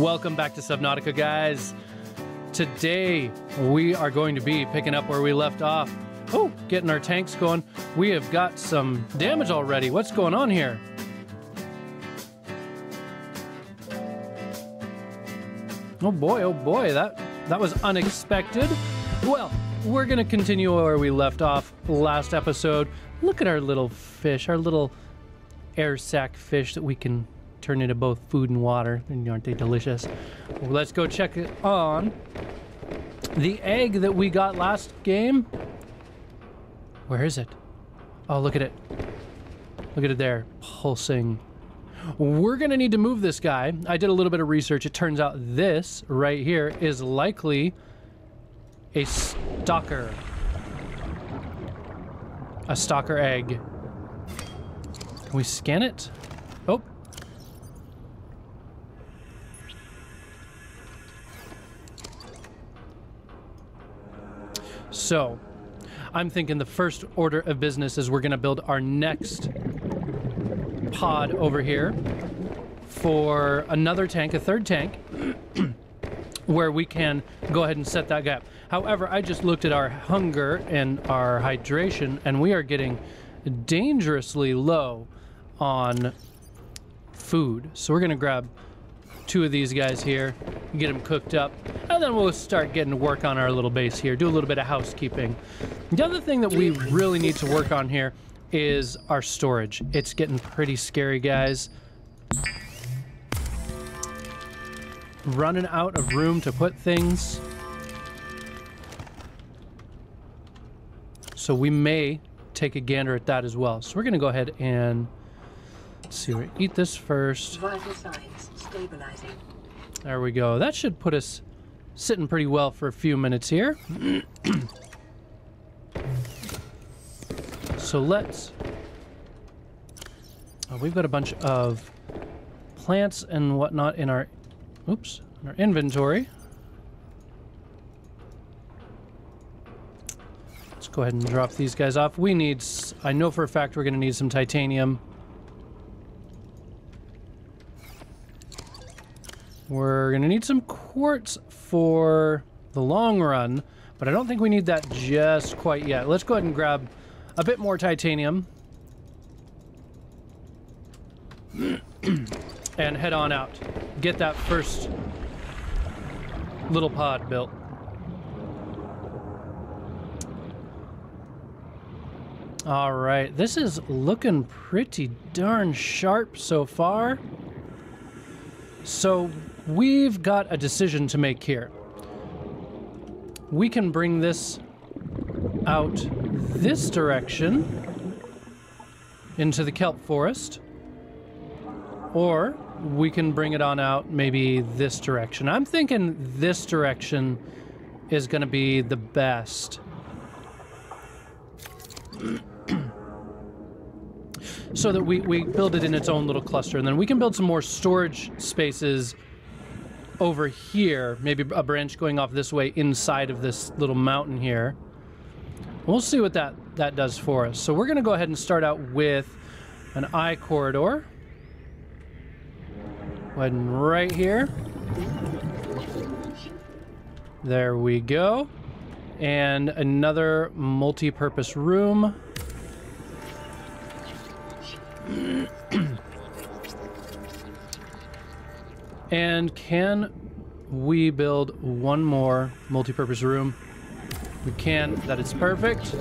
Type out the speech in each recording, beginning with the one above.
Welcome back to Subnautica, guys. Today, we are going to be picking up where we left off. Oh, getting our tanks going. We have got some damage already. What's going on here? Oh boy, that was unexpected. Well, we're gonna continue where we left off last episode. Look at our little fish, our little air sac fish that we can turn into both food and water. Aren't they delicious? Well, let's go check it on the egg that we got last game. Where is it? Oh, look at it. Look at it there, pulsing. We're gonna need to move this guy. I did a little bit of research. It turns out this right here is likely a stalker. A stalker egg. Can we scan it? Oh. So, I'm thinking the first order of business is we're gonna build our next pod over here for another tank, a third tank, where we can go ahead and set that gap. However, I just looked at our hunger and our hydration, and we are getting dangerously low on food. So we're gonna grab 2 of these guys here, get them cooked up, and then we'll start getting to work on our little base here, do a little bit of housekeeping. The other thing that we really need to work on here is our storage. It's getting pretty scary, guys. Running out of room to put things. So we may take a gander at that as well. So we're gonna go ahead and let's see, we eat this first. Vital signs stabilizing. There we go. That should put us sitting pretty well for a few minutes here. So let's... Oh, we've got a bunch of plants and whatnot in our... Oops. In our inventory. Let's go ahead and drop these guys off. We need... I know for a fact we're going to need some titanium. We're going to need some quartz for the long run, but I don't think we need that just quite yet. Let's go ahead and grab a bit more titanium and head on out. Get that first little pod built. All right, this is looking pretty darn sharp so far. So we've got a decision to make here. We can bring this out this direction into the kelp forest, or we can bring it on out maybe this direction. I'm thinking this direction is going to be the best. So that we build it in its own little cluster, and then we can build some more storage spaces over here, maybe a branch going off this way inside of this little mountain here. We'll see what that does for us. So we're going to go ahead and start out with an eye corridor. Go ahead and right here. There we go. And another multi-purpose room. And can we build one more multi-purpose room? We can. That is perfect.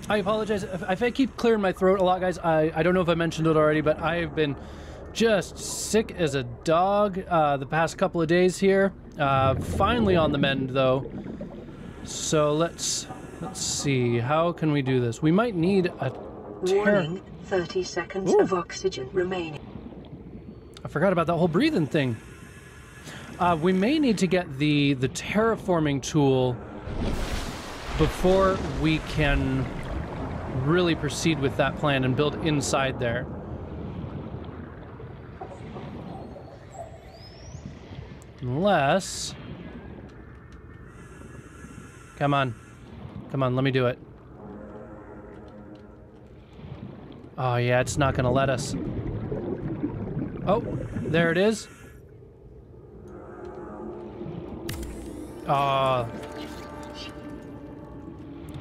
I apologize if I keep clearing my throat a lot, guys. I don't know if I mentioned it already, but I have been just sick as a dog the past couple of days here. Finally on the mend, though. So let's see. How can we do this? We might need a... Warning, 30 seconds of oxygen remaining. I forgot about that whole breathing thing. We may need to get the terraforming tool before we can really proceed with that plan and build inside there. Unless... Come on. Come on, let me do it. Oh, yeah, it's not gonna let us. Oh, there it is. Oh,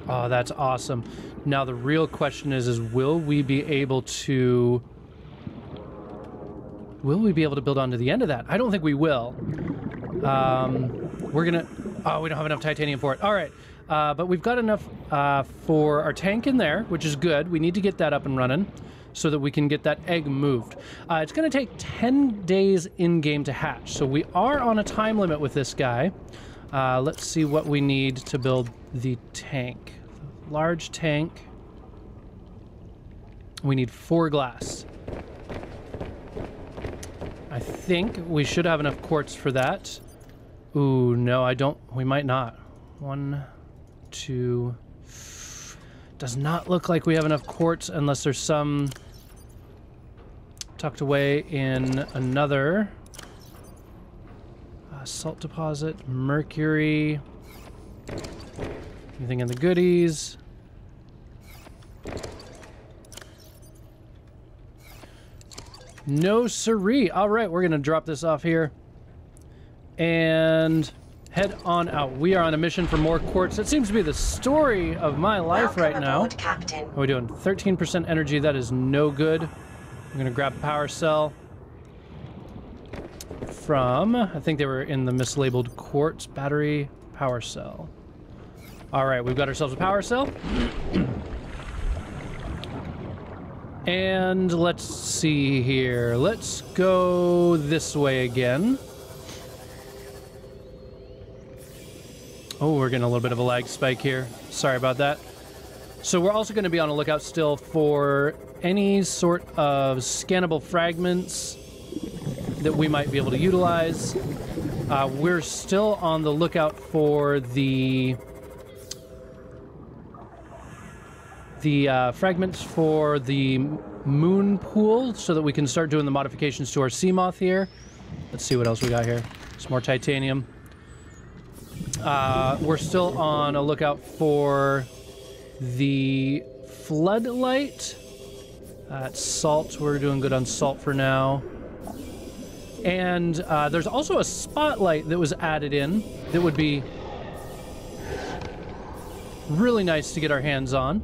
that's awesome. Now the real question is will we be able to... Will we be able to build onto the end of that? I don't think we will. We're gonna... Oh, we don't have enough titanium for it. All right. But we've got enough for our tank in there, which is good. We need to get that up and running so that we can get that egg moved. It's going to take 10 days in-game to hatch, so we are on a time limit with this guy. Let's see what we need to build the tank. Large tank. We need 4 glass. I think we should have enough quartz for that. Ooh, no, I don't. We might not. 1, 2... Does not look like we have enough quartz unless there's some tucked away in another salt deposit, mercury, anything in the goodies. No siree. All right, we're gonna drop this off here and head on out. We are on a mission for more quartz. It seems to be the story of my life right now. Welcome aboard, Captain. What are we doing? 13% energy. That is no good. I'm gonna grab a power cell from, I think they were in the mislabeled quartz battery power cell. All right, we've got ourselves a power cell. And let's see here. Let's go this way again. Oh, we're getting a little bit of a lag spike here. Sorry about that. So we're also going to be on a lookout still for any sort of scannable fragments that we might be able to utilize. We're still on the lookout for the fragments for the moon pool so that we can start doing the modifications to our sea moth here. Let's see what else we got here. Some more titanium. We're still on a lookout for the floodlight. Salt. We're doing good on salt for now. And there's also a spotlight that was added in that would be really nice to get our hands on.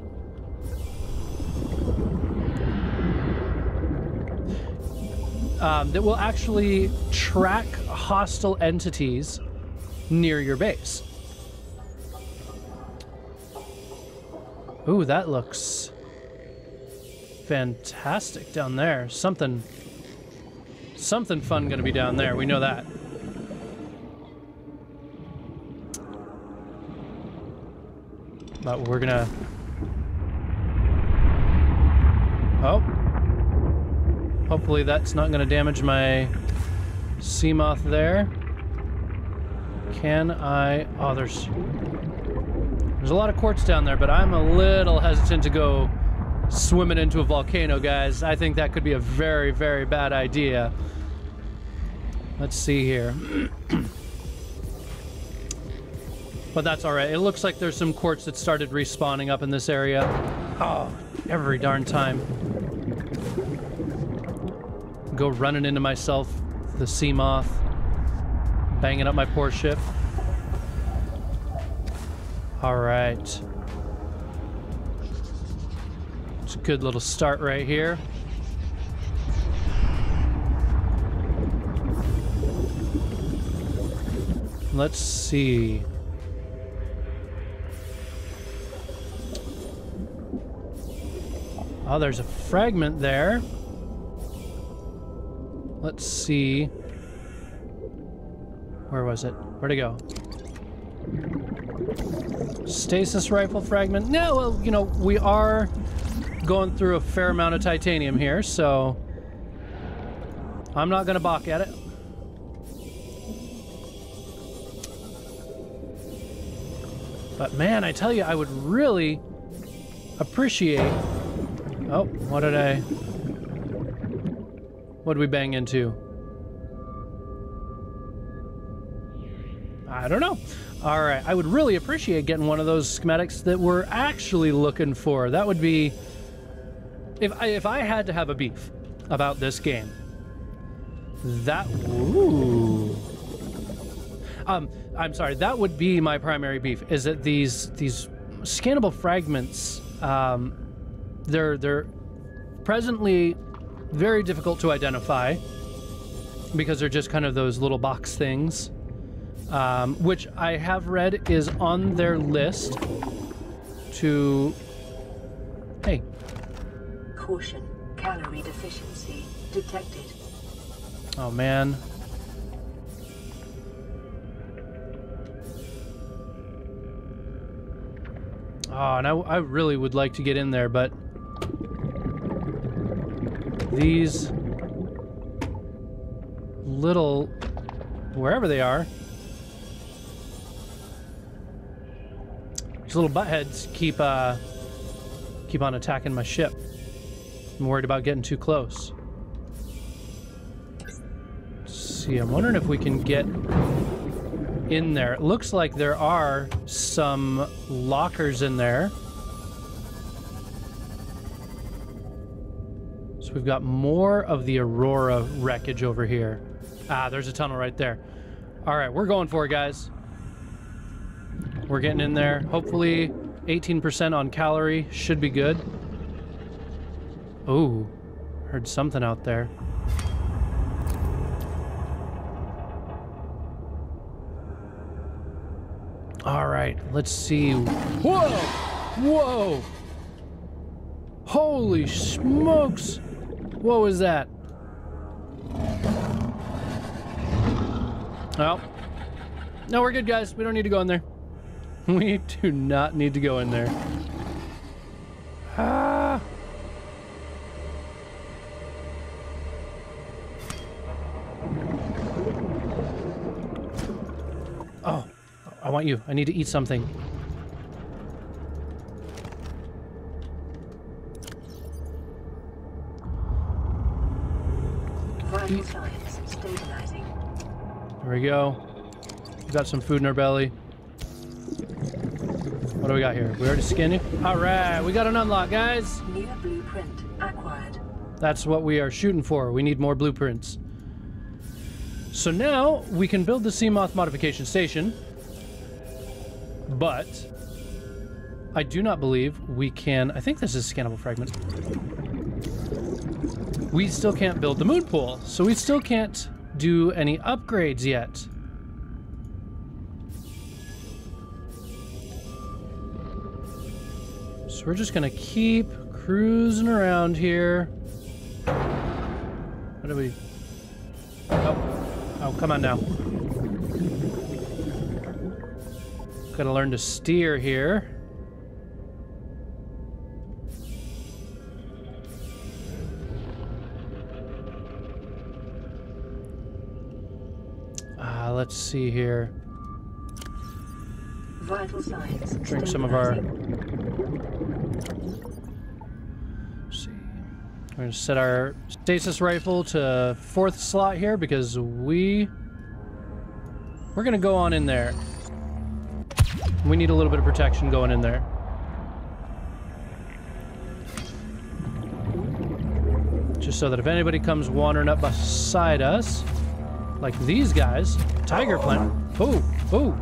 That will actually track hostile entities near your base. Ooh, that looks fantastic down there. Something fun gonna be down there, we know that. But we're gonna... Oh. Hopefully that's not gonna damage my sea moth there. Can I... Oh, there's a lot of quartz down there, but I'm a little hesitant to go swimming into a volcano, guys. I think that could be a very, very bad idea. Let's see here. But that's all right. It looks like there's some quartz that started respawning up in this area. Oh, every darn time. Go running into myself, the sea moth, banging up my poor ship. All right. It's a good little start right here. Let's see. Oh, there's a fragment there. Let's see. Where was it? Where'd it go? Stasis rifle fragment. No, well, you know, we are going through a fair amount of titanium here, so I'm not gonna balk at it. But man, I tell you, I would really appreciate... Oh, what did we bang into? I don't know. All right, I would really appreciate getting one of those schematics that we're actually looking for. That would be If I had to have a beef about this game, that ooh, I'm sorry, that would be my primary beef. Is that these scannable fragments? They're presently very difficult to identify because they're just kind of those little box things, which I have read is on their list to. Hey. Caution, calorie deficiency detected. Oh man. Oh, and I really would like to get in there, but these little, wherever they are, these little buttheads keep on attacking my ship. I'm worried about getting too close. Let's see, I'm wondering if we can get in there. It looks like there are some lockers in there. So we've got more of the Aurora wreckage over here. Ah, there's a tunnel right there. All right, we're going for it, guys. We're getting in there. Hopefully 18% on calorie should be good. Ooh, heard something out there. All right, let's see. Whoa! Whoa! Holy smokes! What was that? Well, no, we're good, guys. We don't need to go in there. We do not need to go in there. Ah! Oh, I want you. I need to eat something. Vital signs stabilizing. There we go. We got some food in our belly. What do we got here? We already skinned you? All right, we got an unlock, guys. New blueprint acquired. That's what we are shooting for. We need more blueprints. So now we can build the Seamoth modification station, but I do not believe we can. I think this is a scannable fragment. We still can't build the moon pool, so we still can't do any upgrades yet. So we're just gonna keep cruising around here. What do we? Oh, come on now. Gotta learn to steer here. Let's see here. Vital signs. Drink some of our. Let's see. We're gonna set our stasis rifle to 4th slot here because we're gonna go on in there. We need a little bit of protection going in there. Just so that if anybody comes wandering up beside us, like these guys, tiger plant. Oh, oh.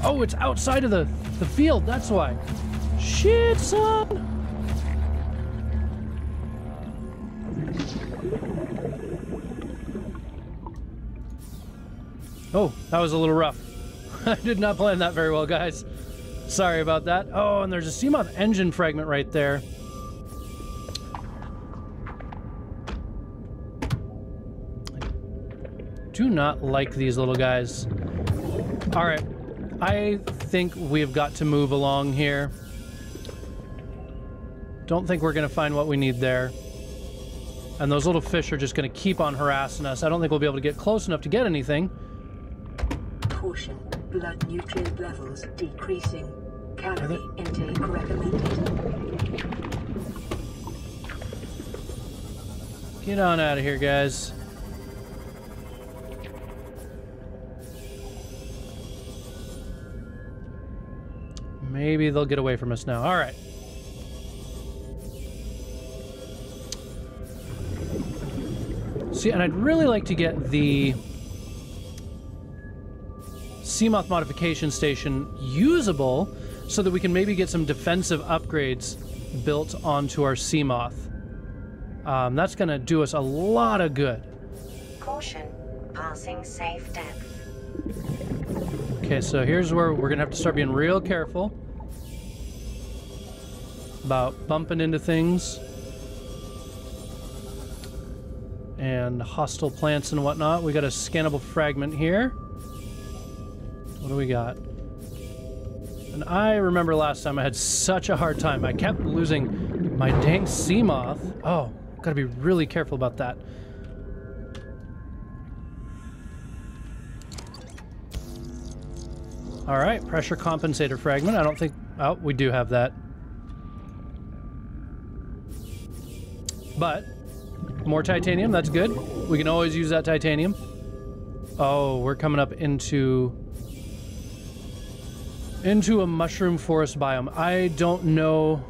Oh, it's outside of the field, that's why. Shit, son. Oh, that was a little rough. I did not plan that very well, guys. Sorry about that. Oh, and there's a Seamoth engine fragment right there. Do not like these little guys. All right, I think we've got to move along here. Don't think we're gonna find what we need there. And those little fish are just gonna keep on harassing us. I don't think we'll be able to get close enough to get anything. Caution, blood nutrient levels decreasing. Calorie intake recommended. Get on out of here, guys. Maybe they'll get away from us now. All right. See, and I'd really like to get the Seamoth modification station usable so that we can maybe get some defensive upgrades built onto our Seamoth. That's going to do us a lot of good. Caution, passing safe depth. Okay, so here's where we're going to have to start being real careful about bumping into things and hostile plants and whatnot. We got a scannable fragment here. What do we got? And I remember last time I had such a hard time. I kept losing my dang Seamoth. Oh, gotta be really careful about that. All right, pressure compensator fragment. I don't think... Oh, we do have that. But more titanium, that's good. We can always use that titanium. Oh, we're coming up into a mushroom forest biome. I don't know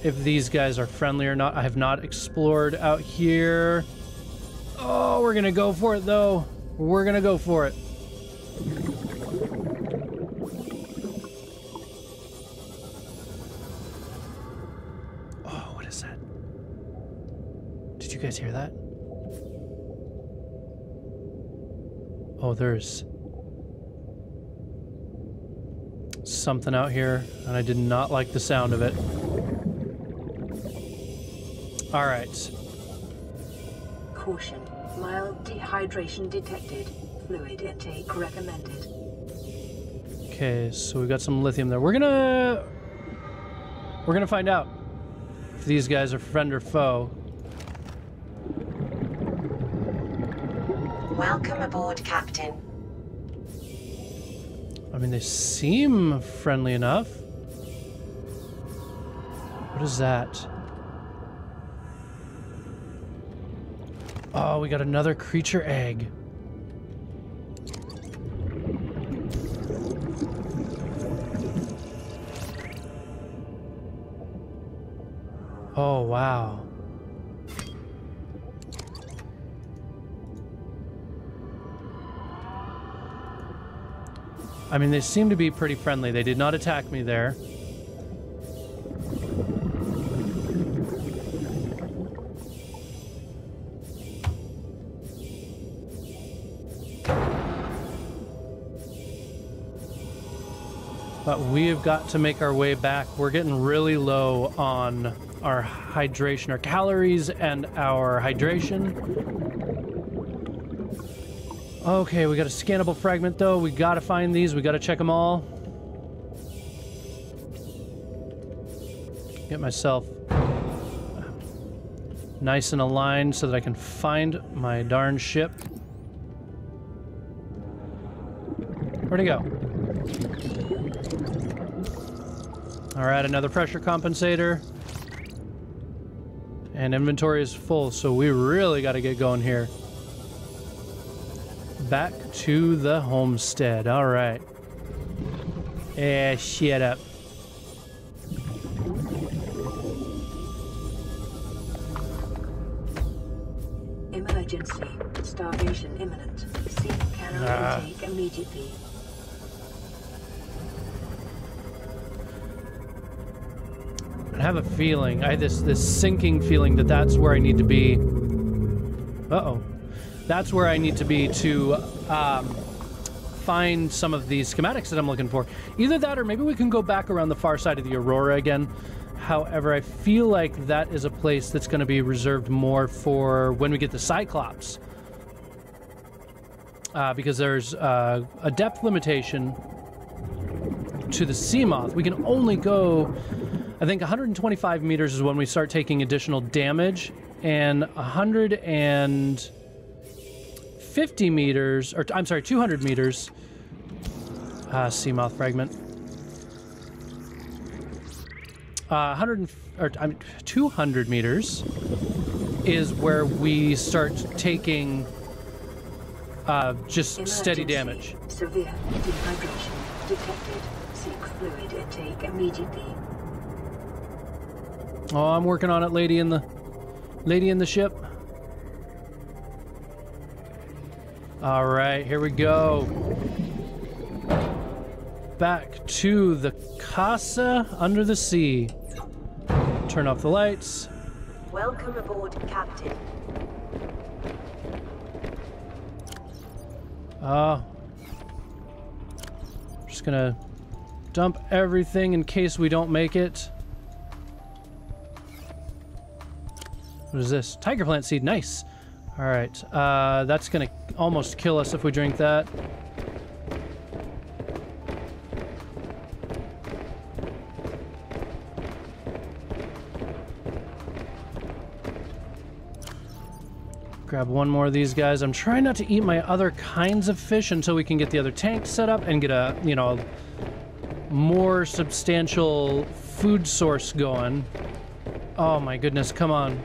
if these guys are friendly or not. I have not explored out here. Oh, we're gonna go for it though. We're gonna go for it. Oh, what is that? Did you guys hear that? Oh, there's something out here, and I did not like the sound of it. All right. Caution. Mild dehydration detected. Fluid intake recommended. Okay, so we got some lithium there. We're gonna find out if these guys are friend or foe. Welcome aboard, Captain. I mean, they seem friendly enough. What is that? Oh, we got another creature egg. Oh, wow. I mean, they seem to be pretty friendly. They did not attack me there. But we have got to make our way back. We're getting really low on our hydration, our calories and our hydration. Okay, we got a scannable fragment though. We gotta find these. We gotta check them all. Get myself nice and aligned so that I can find my darn ship. Where'd it go? All right, another pressure compensator. And inventory is full, so we really got to get going here. Back to the homestead. All right. Shut up. Emergency. Starvation imminent. Seek calorie intake immediately. I have a feeling, I had this sinking feeling that that's where I need to be. Uh-oh. That's where I need to be to find some of these schematics that I'm looking for. Either that or maybe we can go back around the far side of the Aurora again. However, I feel like that is a place that's going to be reserved more for when we get the Cyclops. Because there's a depth limitation to the Seamoth. We can only go, I think 125 meters is when we start taking additional damage, and 150 meters, or I'm sorry, 200 meters, Seamoth fragment. 200 meters is where we start taking just steady damage. Severe dehydration detected. Seek fluid intake immediately. Oh, I'm working on it, lady in the ship. All right, here we go. Back to the casa under the sea. Turn off the lights. Welcome aboard, Captain. Just gonna dump everything in case we don't make it. What is this? Tiger plant seed, nice. All right, that's gonna almost kill us if we drink that. Grab one more of these guys. I'm trying not to eat my other kinds of fish until we can get the other tank set up and get a, you know, more substantial food source going. Oh my goodness, come on.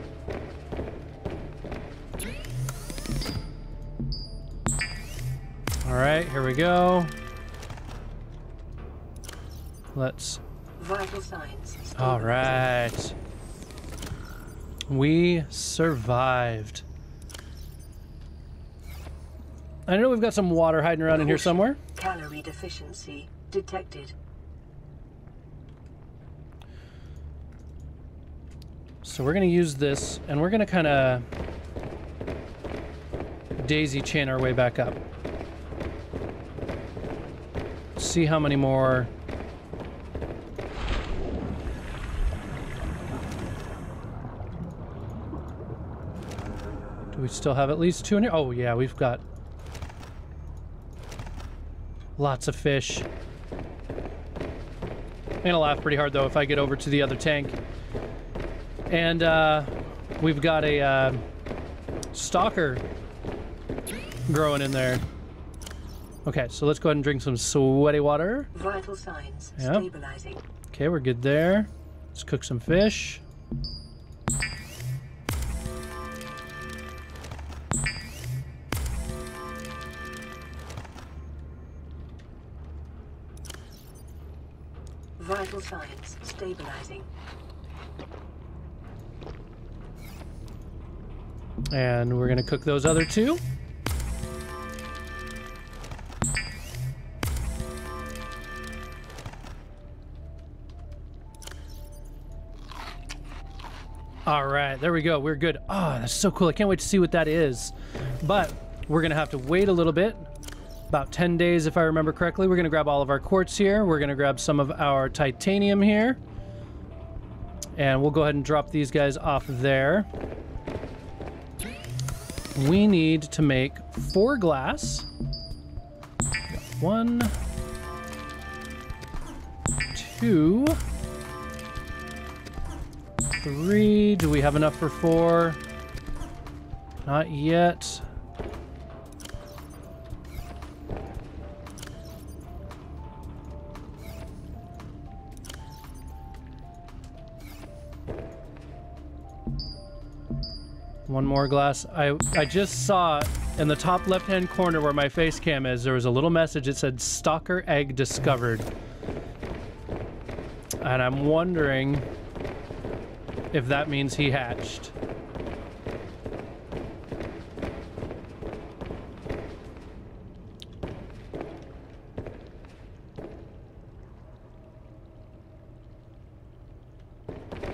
All right, here we go. Let's... Vital signs. All right. We survived. I know we've got some water hiding around in here somewhere. Calorie deficiency detected. So we're going to use this, and we're going to kind of daisy chain our way back up. See how many more... Do we still have at least 2 in here? Oh yeah, we've got lots of fish. I'm gonna laugh pretty hard though if I get over to the other tank. And we've got a stalker growing in there. Okay, so let's go ahead and drink some sweaty water. Vital signs Yep. stabilizing. Okay, we're good there. Let's cook some fish. Vital signs stabilizing. And we're gonna cook those other two. All right, there we go. We're good. Oh, that's so cool. I can't wait to see what that is. But we're gonna have to wait a little bit. About 10 days, if I remember correctly. We're gonna grab all of our quartz here. We're gonna grab some of our titanium here. And we'll go ahead and drop these guys off there. We need to make 4 glass. 1, 2, 3. Do we have enough for 4? Not yet. One more glass. I just saw in the top left-hand corner where my face cam is, there was a little message. It said, "Stalker egg discovered." And I'm wondering if that means he hatched.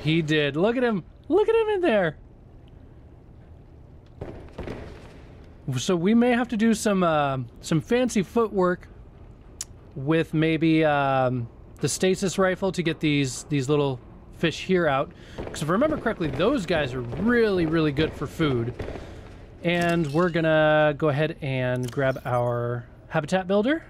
He did. Look at him. Look at him in there. So we may have to do some fancy footwork with maybe the stasis rifle to get these little fish here out. Because if I remember correctly, those guys are really, really good for food. And we're gonna go ahead and grab our habitat builder.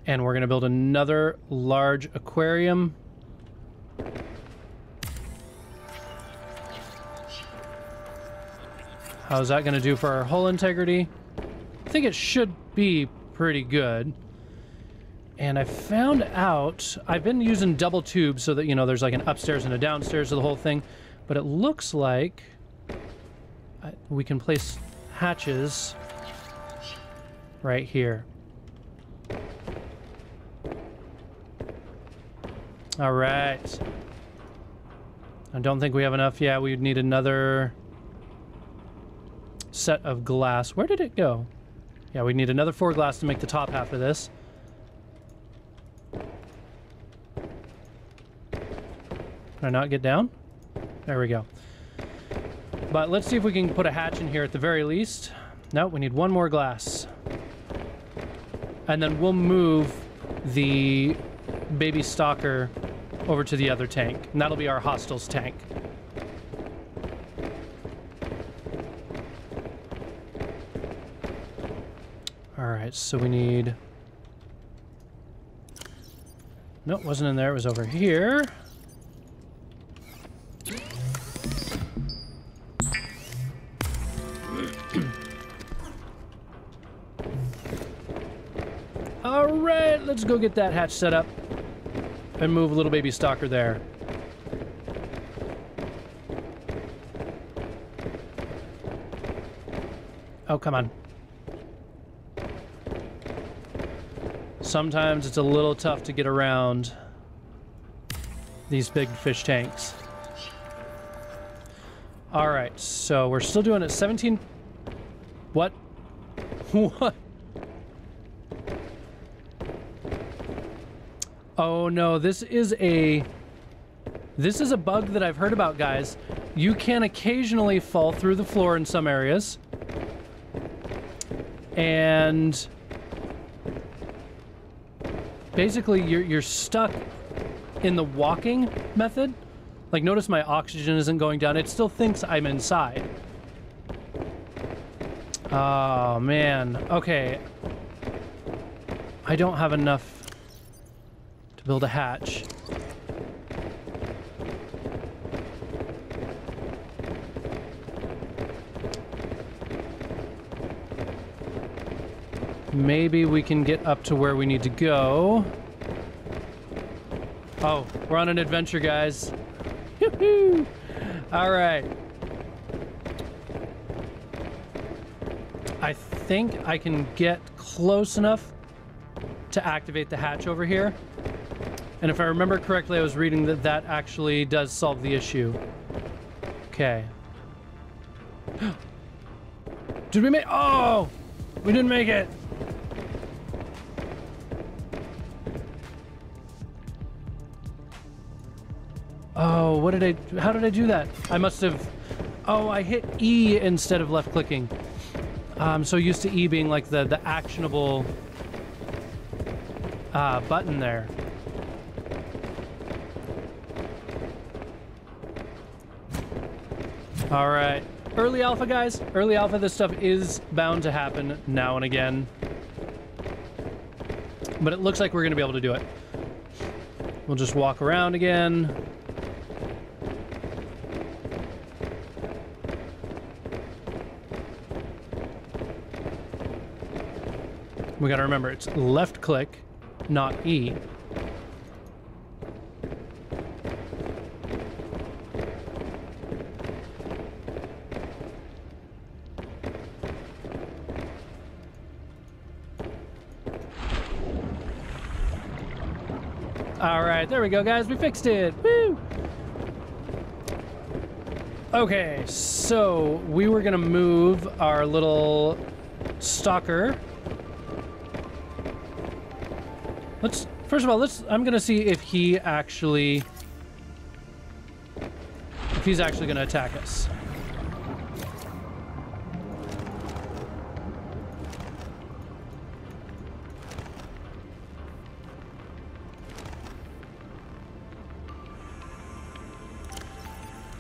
And we're gonna build another large aquarium. How's that going to do for our hull integrity? I think it should be pretty good. And I found out, I've been using double tubes so that, you know, there's like an upstairs and a downstairs to the whole thing. But it looks like we can place hatches right here. All right. I don't think we have enough. Yeah, we would need another set of glass. Where did it go? Yeah, we need another 4 glass to make the top half of this. Can I not get down? There we go. But let's see if we can put a hatch in here at the very least. No, we need 1 more glass. And then we'll move the baby stalker over to the other tank. And that'll be our hostiles tank. Alright, so we need... Nope, wasn't in there. It was over here. Alright, let's go get that hatch set up and move little baby stalker there. Oh, come on. Sometimes it's a little tough to get around these big fish tanks. Alright, so we're still doing it 17... What? What? Oh no, this is a bug that I've heard about, guys. You can occasionally fall through the floor in some areas. And basically you're stuck in the walking method. Like, notice my oxygen isn't going down. It still thinks I'm inside. Oh man. Okay. I don't have enough to build a hatch. Maybe we can get up to where we need to go. Oh, we're on an adventure, guys. Yoo-hoo! All right. I think I can get close enough to activate the hatch over here. And if I remember correctly, I was reading that that actually does solve the issue. Okay. Did we make... Oh! We didn't make it! Oh, what did I... How did I do that? I must have... Oh, I hit E instead of left clicking. I'm so used to E being like the actionable button there. All right. Early alpha, guys. Early alpha, this stuff is bound to happen now and again. But it looks like we're going to be able to do it. We'll just walk around again. We got to remember, it's left click, not E. All right, there we go, guys. We fixed it. Woo! Okay, so we were gonna move our little stalker. First of all, I'm gonna see if he's actually gonna attack us.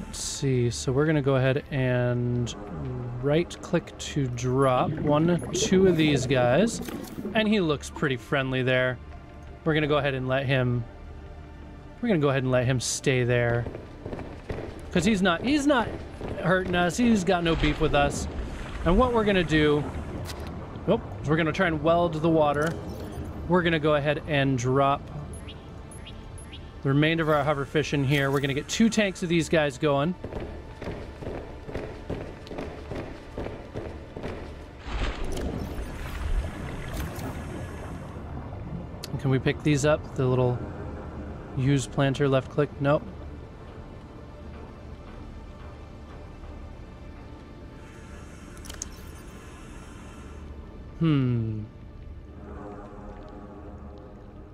Let's see, so we're gonna go ahead and right click to drop 1, 2 of these guys, and he looks pretty friendly there. We're gonna go ahead and let him stay there, because he's not hurting us. He's got no beef with us. And what we're gonna do, is we're gonna try and weld the water. We're gonna go ahead and drop the remainder of our hoverfish in here. We're gonna get 2 tanks of these guys going. Can we pick these up? The little use planter, left click? Nope.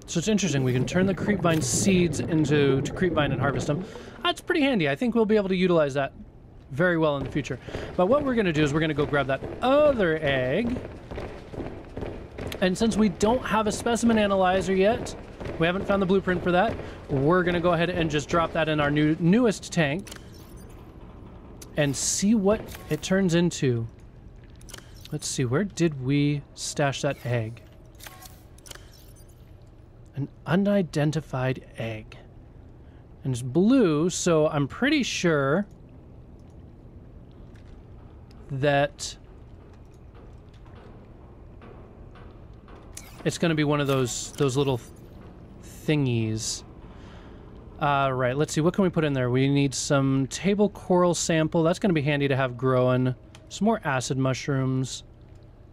So it's interesting. We can turn the creepvine seeds into creepvine and harvest them. That's pretty handy. I think we'll be able to utilize that very well in the future. But what we're going to do is we're going to go grab that other egg. And since we don't have a specimen analyzer yet, we haven't found the blueprint for that, we're going to go ahead and just drop that in our newest tank and see what it turns into. Let's see, where did we stash that egg? An unidentified egg. And it's blue, so I'm pretty sure that it's going to be one of those little thingies. Right, let's see, what can we put in there? We need some table coral sample. That's going to be handy to have growing. Some more acid mushrooms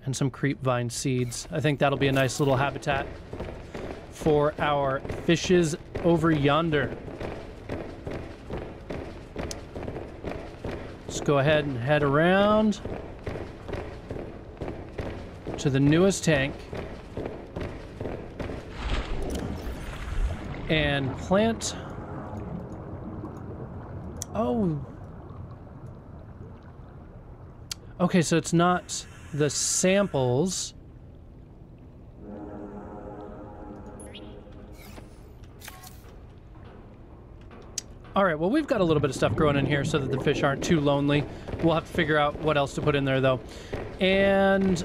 and some creepvine seeds. I think that'll be a nice little habitat for our fishes over yonder. Let's go ahead and head around to the newest tank and plant. Oh. Okay, so it's not the samples. All right, well, we've got a little bit of stuff growing in here so that the fish aren't too lonely. We'll have to figure out what else to put in there, though. And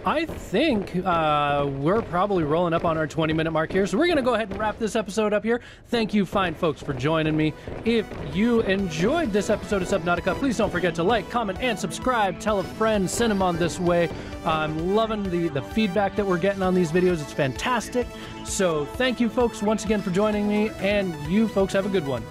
I think we're probably rolling up on our 20-minute mark here, so we're going to go ahead and wrap this episode up here. Thank you, fine folks, for joining me. If you enjoyed this episode of Subnautica, please don't forget to like, comment, and subscribe. Tell a friend, send them on this way. I'm loving the feedback that we're getting on these videos. It's fantastic. So thank you, folks, once again for joining me, and you folks have a good one.